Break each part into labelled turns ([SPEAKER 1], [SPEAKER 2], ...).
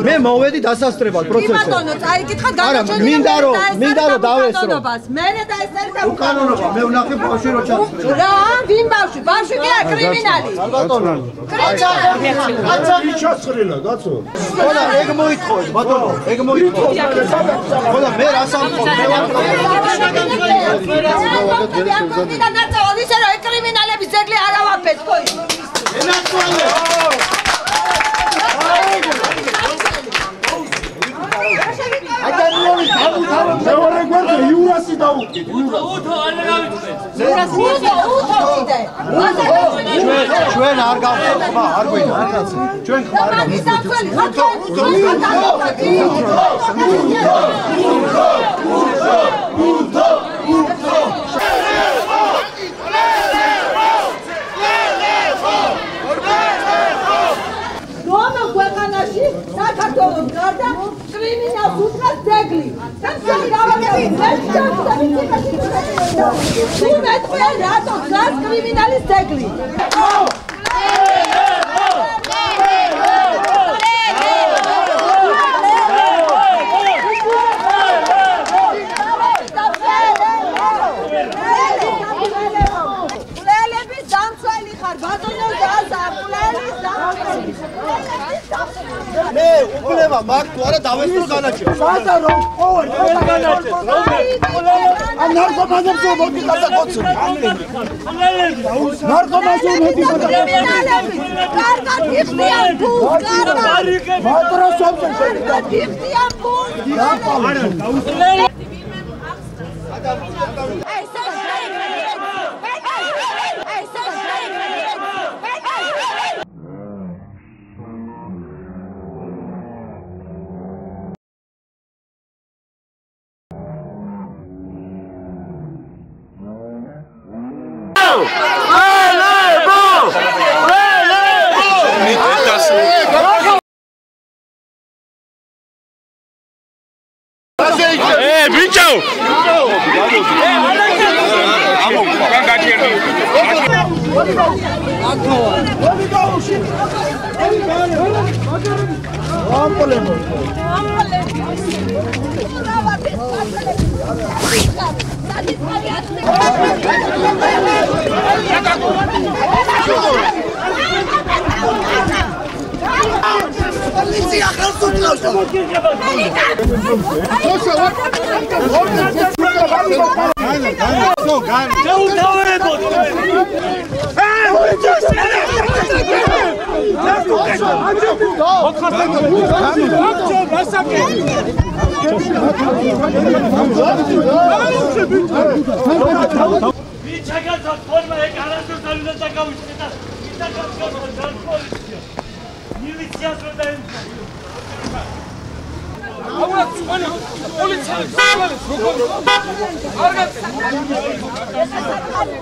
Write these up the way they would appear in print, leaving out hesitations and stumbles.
[SPEAKER 1] მე მოვედი დასასწრებად პროცესზე.
[SPEAKER 2] ბატონო, წაიკითხა განაჩენი.
[SPEAKER 1] მინდა რომ დავესწრო.
[SPEAKER 2] მე და ესერთა
[SPEAKER 1] უკანონობა, მე ვნახე ბავშვი რო ჩაწყდა.
[SPEAKER 2] რა, ვინ ბავშვი? ბავშვი კი არა, კრიმინალი.
[SPEAKER 1] ბატონო.
[SPEAKER 3] აცა მიჩასწრილა, კაცო.
[SPEAKER 1] ხოდა ეგ მოითხოვეთ, ბატონო, ეგ მოითხოვეთ. ხოდა მე რას ამხობ? მე ვარ
[SPEAKER 2] ისე რომ კრიმინალების ძეგლი არ ავაფეთ ხო ის?
[SPEAKER 3] მეორე გვერდზე იურასი დაუდგეთ.
[SPEAKER 1] ჩვენ არ გავხდით ხმა, არ გვინდა. ჩვენ ხმა არ
[SPEAKER 2] საქართველოს გარდა კრიმინალს უთხრას ძეგლი. და მსელი რავაგები თუ მეტყვია რატო დგას კრიმინალის ძეგლი? მკვლელების დამცველი ხარ, ბატონო გაზა, მკვლელის დამცველი.
[SPEAKER 1] მე უკვლევა მაგ თუ არა დავესწრო განაჩენს.
[SPEAKER 3] ბატონო, ყოველ განაჩენს. ამ ნარკომანებს მოდი გადაგოცნი. ნარკომანები კარგად
[SPEAKER 2] იხდიან ფულს, კარგად.
[SPEAKER 3] მატროსობზე შედა.
[SPEAKER 2] იხდიან ფულს.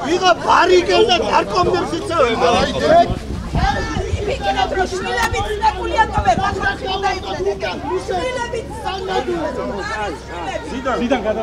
[SPEAKER 3] ვიღა ბარიკელდა ნარკომებს იცავენ.
[SPEAKER 2] იქნებ რომ შვილები ცნებულია თორე ახლა ხილდა იყვნენ. შვილები ცნულია.
[SPEAKER 3] ზიდან